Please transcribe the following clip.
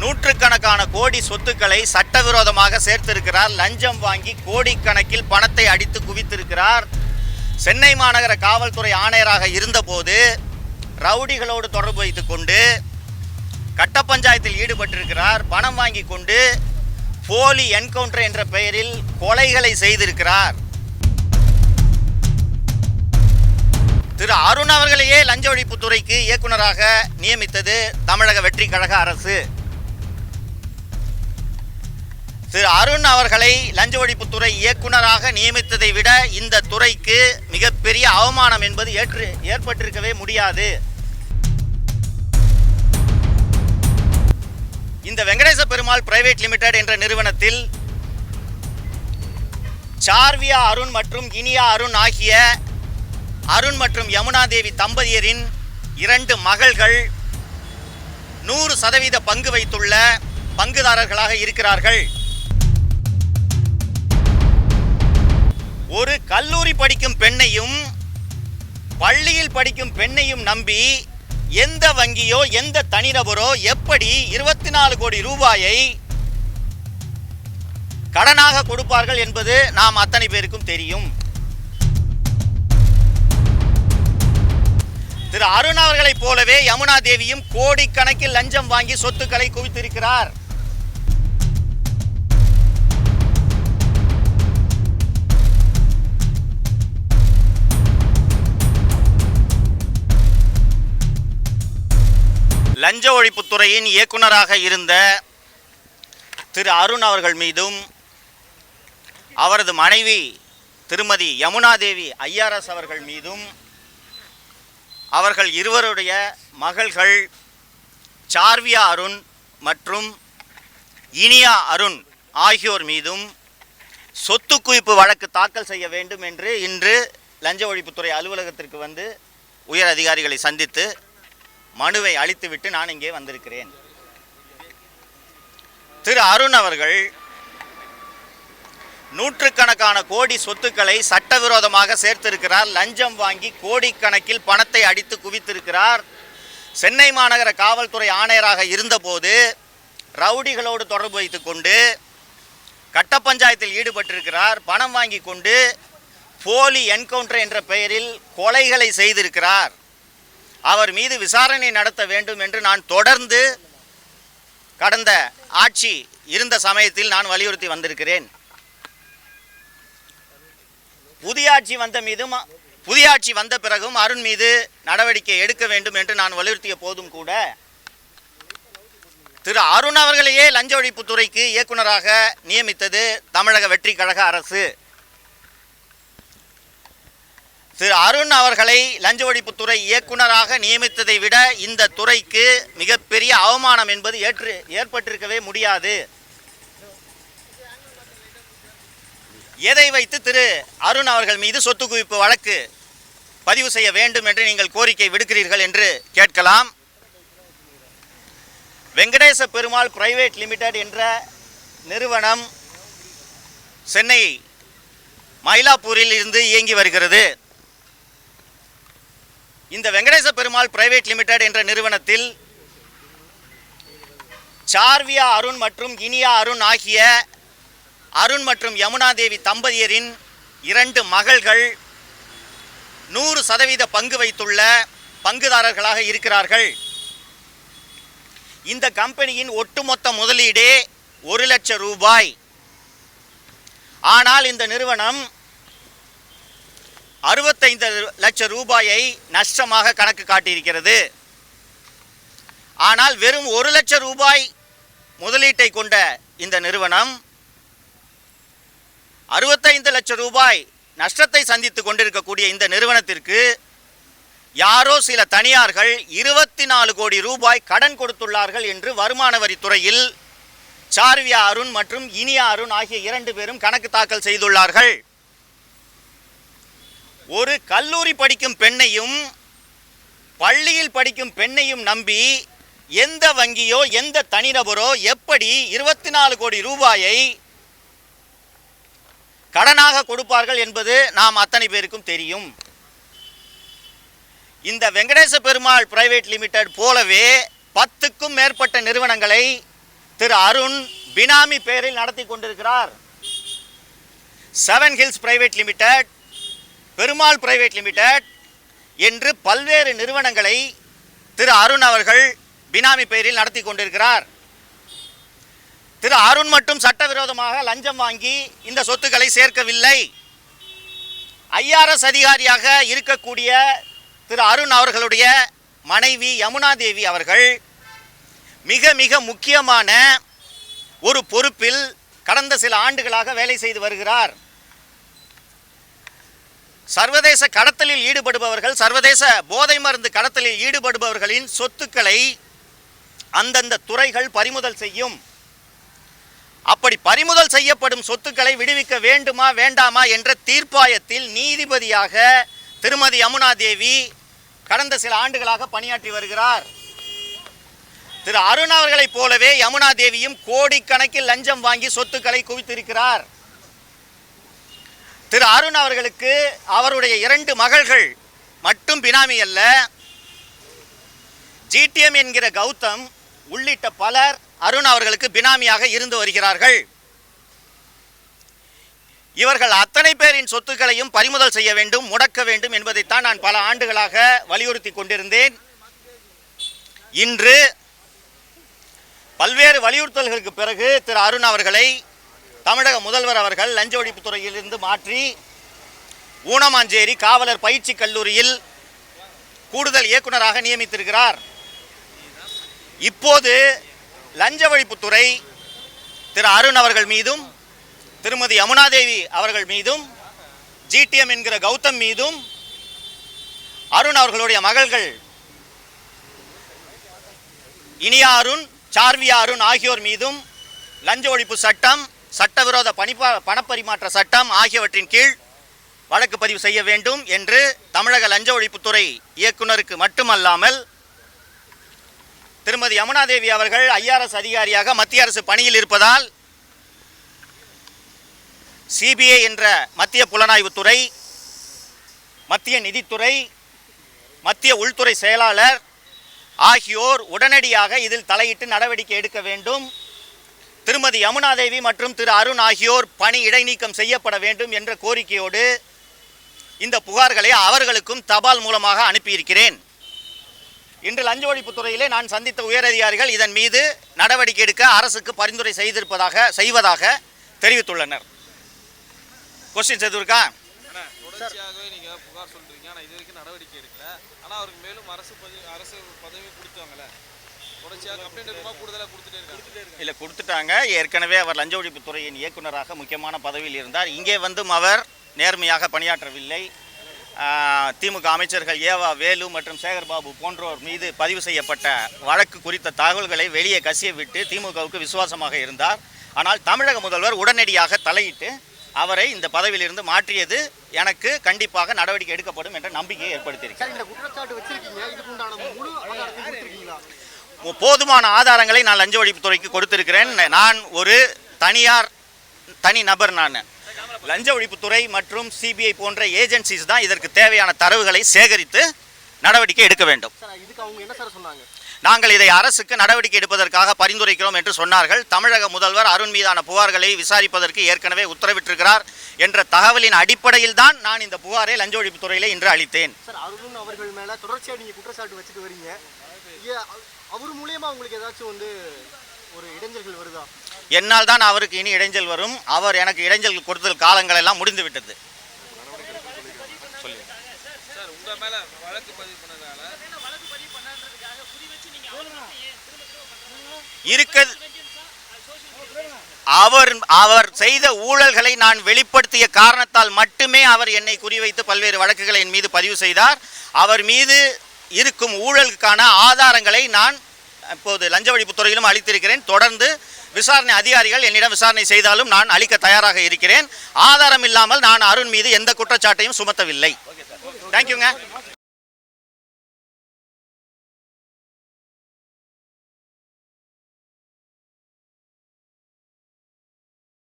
நூற்றுக்கணக்கான கோடி சொத்துக்களை சட்டவிரோதமாக சேர்த்திருக்கிறார். லஞ்சம் வாங்கி கோடிக்கணக்கில் பணத்தை அடித்து குவித்திருக்கிறார். சென்னை மாநகர காவல்துறை ஆணையராக இருந்தபோது ரவுடிகளோடு தொடர்பு வைத்துக் கொண்டு கட்ட பஞ்சாயத்தில் ஈடுபட்டிருக்கிறார். பணம் வாங்கி கொண்டு போலி என்கவுண்டர் என்ற பெயரில் கொலைகளை செய்திருக்கிறார். திரு அருண் அவர்களையே லஞ்ச ஒழிப்புத்துறைக்கு இயக்குநராக நியமித்தது தமிழக வெற்றி கழக அரசு. திரு அருண் அவர்களை லஞ்ச ஒழிப்புத்துறை இயக்குநராக நியமித்ததை விட இந்த துறைக்கு மிகப்பெரிய அவமானம் என்பது ஏற்பட்டிருக்கவே முடியாது. இந்த வெங்கடேச பெருமாள் பிரைவேட் லிமிடெட் என்ற நிறுவனத்தில் சார்வியா அருண் மற்றும் இனியா அருண் ஆகிய அருண் மற்றும் யமுனா தேவி தம்பதியரின் 2 மகள்கள் 100% பங்கு வைத்துள்ள பங்குதாரர்களாக இருக்கிறார்கள். ஒரு கல்லூரி படிக்கும் பெண்ணையும் பள்ளியில் படிக்கும் பெண்ணையும் நம்பி எந்த வங்கியோ எந்த தனிநபரோ எப்படி 24 கோடி ரூபாயை கடனாக கொடுப்பார்கள் என்பது நாம் அத்தனை பேருக்கும் தெரியும். திரு அருண் அவர்களைப் போலவே யமுனா தேவியும் கோடிக்கணக்கில் லஞ்சம் வாங்கி சொத்துக்களை குவித்திருக்கிறார். லஞ்ச ஒழிப்புத்துறையின் இயக்குநராக இருந்த திரு அருண் அவர்கள் மீதும் அவரது மனைவி திருமதி யமுனா தேவி ஐஆர்எஸ் அவர்கள் மீதும் அவர்கள் இருவருடைய மகள்கள் சார்வியா அருண் மற்றும் இனியா அருண் ஆகியோர் மீதும் சொத்து குவிப்பு வழக்கு தாக்கல் செய்ய வேண்டும் என்று இன்று லஞ்ச ஒழிப்புத்துறை அலுவலகத்திற்கு வந்து உயர் அதிகாரிகளை சந்தித்து மனுவை அளித்துவிட்டு நான் இங்கே வந்திருக்கிறேன். திரு அருண் அவர்கள் நூற்றுக்கணக்கான கோடி சொத்துக்களை சட்டவிரோதமாக சேர்த்திருக்கிறார். லஞ்சம் வாங்கி கோடிக்கணக்கில் பணத்தை அடித்து குவித்திருக்கிறார். சென்னை மாநகர காவல்துறை ஆணையராக இருந்தபோது ரவுடிகளோடு தொடர்பு வைத்துக் கொண்டு கட்ட பஞ்சாயத்தில் ஈடுபட்டிருக்கிறார். பணம் வாங்கி கொண்டு போலி என்கவுண்டர் என்ற பெயரில் கொலைகளை செய்திருக்கிறார். அவர் மீது விசாரணை நடத்த வேண்டும் என்று நான் தொடர்ந்து கடந்த ஆட்சி இருந்த சமயத்தில் நான் வலியுறுத்தி வந்திருக்கிறேன். புதிய ஆட்சி வந்த பிறகும் அருண் மீது நடவடிக்கை எடுக்க வேண்டும் என்று நான் வலியுறுத்திய போதும் கூட திரு அருண் அவர்களையே லஞ்ச ஒழிப்புத்துறைக்கு இயக்குநராக நியமித்தது தமிழக வெற்றி கழக அரசு. திரு அருண் அவர்களை லஞ்ச ஒழிப்புத்துறை இயக்குநராக நியமித்ததை விட இந்த துறைக்கு மிகப்பெரிய அவமானம் என்பது ஏற்பட்டிருக்கவே முடியாது. எதை வைத்து திரு அருண் அவர்கள் மீது சொத்து குவிப்பு வழக்கு பதிவு செய்ய வேண்டும் என்று நீங்கள் கோரிக்கை விடுக்கிறீர்கள் என்று கேட்கலாம். வெங்கடேச பெருமாள் பிரைவேட் லிமிடெட் என்ற நிறுவனம் சென்னை மயிலாப்பூரில் இருந்து இயங்கி வருகிறது. இந்த வெங்கடேச பெருமாள் பிரைவேட் லிமிடெட் என்ற நிறுவனத்தில் சார்வியா அருண் மற்றும் இனியா அருண் ஆகிய அருண் மற்றும் யமுனா தேவி தம்பதியரின் 2 மகள்கள் 100% பங்கு வைத்துள்ள பங்குதாரர்களாக இருக்கிறார்கள். இந்த கம்பெனியின் ஒட்டுமொத்த முதலீடே 1 லட்சம் ரூபாய். ஆனால் இந்த நிறுவனம் 65 லட்சம் ரூபாயை நஷ்டமாக கணக்கு காட்டியிருக்கிறது. ஆனால் வெறும் 1 லட்சம் ரூபாய் முதலீட்டை கொண்ட இந்த நிறுவனம் 65 லட்சம் ரூபாய் நஷ்டத்தை சந்தித்து கொண்டிருக்கக்கூடிய இந்த நிறுவனத்திற்கு யாரோ சில தனியார்கள் 24 கோடி ரூபாய் கடன் கொடுத்துள்ளார்கள் என்று வருமான வரித்துறையில் சார்வியா அருண் மற்றும் இனியா அருண் ஆகிய 2 பேரும் கணக்கு தாக்கல் செய்துள்ளார்கள். ஒரு கல்லூரி படிக்கும் பெண்ணையும் பள்ளியில் படிக்கும் பெண்ணையும் நம்பி எந்த வங்கியோ எந்த தனிநபரோ எப்படி 24 கோடி ரூபாயை கடனாக கொடுப்பார்கள் என்பது நாம் அத்தனை பேருக்கும் தெரியும். இந்த வெங்கடேச பெருமாள் பிரைவேட் லிமிடெட் போலவே 10க்கும் மேற்பட்ட நிறுவனங்களை திரு அருண் பினாமி பெயரில் நடத்தி கொண்டிருக்கிறார். 7 hills private limited, Perumal private limited என்று பல்வேறு நிறுவனங்களை திரு அருண் அவர்கள் பினாமி பெயரில் நடத்தி கொண்டிருக்கிறார். திரு அருண் மட்டும் சட்டவிரோதமாக லஞ்சம் வாங்கி இந்த சொத்துக்களை சேர்க்கவில்லை. IRS அதிகாரியாக இருக்கக்கூடிய திரு அருண் அவர்களுடைய மனைவி யமுனா தேவி அவர்கள் மிக மிக முக்கியமான ஒரு பொறுப்பில் கடந்த சில ஆண்டுகளாக வேலை செய்து வருகிறார். சர்வதேச கடத்தலில் ஈடுபடுபவர்கள், சர்வதேச போதை மருந்து கடத்தலில் ஈடுபடுபவர்களின் சொத்துக்களை அந்தந்த துறைகள் பறிமுதல் செய்யும். அப்படி பறிமுதல் செய்யப்படும் சொத்துக்களை விடுவிக்க வேண்டுமா வேண்டாமா என்ற தீர்ப்பாயத்தில் நீதிபதியாக திருமதி யமுனா தேவி கடந்த சில ஆண்டுகளாக பணியாற்றி வருகிறார். திரு அருண் அவர்களைப் போலவே யமுனா தேவியும் கோடிக்கணக்கில் லஞ்சம் வாங்கி சொத்துக்களை குவித்திருக்கிறார். திரு அருண் அவர்களுக்கு அவருடைய 2 மகள்கள் மட்டும் பினாமி அல்ல, GTM என்கிற கௌதம் உள்ளிட்ட பலர் அருண் அவர்களுக்கு பினாமியாக இருந்து வருகிறார்கள். இவர்கள் அத்தனை பேரின் சொத்துக்களையும் பறிமுதல் செய்ய வேண்டும், முடக்க வேண்டும் என்பதைத்தான் நான் பல ஆண்டுகளாக வலியுறுத்தி கொண்டிருந்தேன். இன்று பல்வேறு வலியுறுத்தல்களுக்கு பிறகு திரு அருண் அவர்களை தமிழக முதல்வர் அவர்கள் லஞ்ச ஒழிப்புத் துறையிலிருந்து மாற்றி ஊனமாஞ்சேரி காவலர் பயிற்சி கல்லூரியில் கூடுதல் இயக்குநராக நியமித்திருக்கிறார். இப்போது லஞ்ச ஒழிப்புத்துறை திரு அருண் அவர்கள் மீதும் திருமதி யமுனா தேவி அவர்கள் மீதும் GTM என்கிற கௌதம் மீதும் அருண் அவர்களுடைய மகள்கள் இனியா அருண், சார்வியா அருண் ஆகியோர் மீதும் லஞ்ச ஒழிப்பு சட்டம், சட்டவிரோத பணப்பரிமாற்ற சட்டம் ஆகியவற்றின் கீழ் வழக்கு பதிவு செய்ய வேண்டும் என்று தமிழக லஞ்ச ஒழிப்புத்துறை இயக்குநருக்கு மட்டுமல்லாமல் திருமதி யமுனா தேவி அவர்கள் IRS அதிகாரியாக மத்திய அரசு பணியில் இருப்பதால் CBI என்ற மத்திய புலனாய்வுத்துறை, மத்திய நிதித்துறை, மத்திய உள்துறை செயலாளர் ஆகியோர் உடனடியாக இதில் தலையிட்டு நடவடிக்கை எடுக்க வேண்டும். திருமதி யமுனா தேவி மற்றும் திரு அருண் ஆகியோர் பணி இடைநீக்கம் செய்யப்பட வேண்டும் என்ற கோரிக்கையோடு இந்த புகார்களை அவர்களுக்கும் தபால் மூலமாக அனுப்பியிருக்கிறேன். இன்று லஞ்ச ஒழிப்புத்துறையிலே நான் சந்தித்த உயரதிகாரிகள் இதன் மீது நடவடிக்கை எடுக்க அரசுக்கு பரிந்துரை செய்வதாக தெரிவித்துள்ளனர். கொஸ்டின் எதுவும் தொடர்ச்சியாகவே நீங்க புகார் சொல்றீங்க, ஆனா இது வரைக்கும் நடவடிக்கை எடுக்கல. ஆனா அவருக்கு மேலும் அரசு பதவி கொடுத்தாங்கல, தொடர்ச்சியாக கம்ப்ளைண்ட் இருக்குமா கூடுதலா கொடுத்துட்டே இருக்காங்க? இல்லை, கொடுத்துட்டாங்க. ஏற்கனவே அவர் லஞ்ச ஒழிப்புத்துறையின் இயக்குநராக முக்கியமான பதவியில் இருந்தார். இங்கே வந்தும் அவர் நேர்மையாக பணியாற்றவில்லை. திமுக அமைச்சர்கள் ஏவா வேலு மற்றும் சேகர்பாபு போன்றோர் மீது பதிவு செய்யப்பட்ட வழக்கு குறித்த தகவல்களை வெளியே கசிய விட்டு திமுகவுக்கு விசுவாசமாக இருந்தார். ஆனால் தமிழக முதல்வர் உடனடியாக தலையிட்டு அவரை இந்த பதவியிலிருந்து மாற்றியது எனக்கு கண்டிப்பாக நடவடிக்கை எடுக்கப்படும் என்ற நம்பிக்கையை ஏற்படுத்தியிருக்கிறார். போதுமான ஆதாரங்களை நான் லஞ்ச ஒழிப்புத்துறைக்கு கொடுத்திருக்கிறேன். நான் ஒரு தனி நபர். நான் லஞ்ச ஒழிப்புத்துறை மற்றும் CBI போன்ற ஏஜென்சிஸ் தான் இதற்கு தேவையான தரவுகளை சேகரித்து நடவடிக்கை எடுக்க வேண்டும். நாங்கள் இதை அரசுக்கு நடவடிக்கை எடுப்பதற்காக பரிந்துரைக்கிறோம் என்று சொன்னார்கள். தமிழக முதல்வர் அருண் மீதான புகார்களை விசாரிப்பதற்கு ஏற்கனவே உத்தரவிட்டிருக்கிறார் என்ற தகவலின் அடிப்படையில் தான் நான் இந்த புகாரை லஞ்ச ஒழிப்புத்துறையிலே இன்று அளித்தேன். அருண் அவர்கள் மேல தொடர்ச்சியாக நீங்க குற்றச்சாட்டு வச்சுட்டு வரீங்க. அவர் மூலமா உங்களுக்கு ஏதாச்சும் ஒரு இடைஞ்சல்கள் வருதா? என்னால் தான் அவருக்கு இனி இடைஞ்சல் வரும். அவர் எனக்கு இடைஞ்சல் கொடுத்தல் காலங்கள் எல்லாம் முடிந்து விட்டது. அவர் செய்த ஊழல்களை நான் வெளிப்படுத்திய காரணத்தால் மட்டுமே அவர் என்னை குறிவைத்து பல்வேறு வழக்குகளை என் மீது பதிவு செய்தார். அவர் மீது இருக்கும் ஊழலுக்கான ஆதாரங்களை நான் இப்போது லஞ்ச ஒழிப்புத்துறையிலும் அளித்திருக்கிறேன். தொடர்ந்து விசாரணை அதிகாரிகள் என்னிடம் விசாரணை செய்தாலும் நான் அளிக்க தயாராக இருக்கிறேன். ஆதாரம் இல்லாமல் நான் அருண் மீது எந்த குற்றச்சாட்டையும் சுமத்தவில்லை. தேங்க்யூங்க.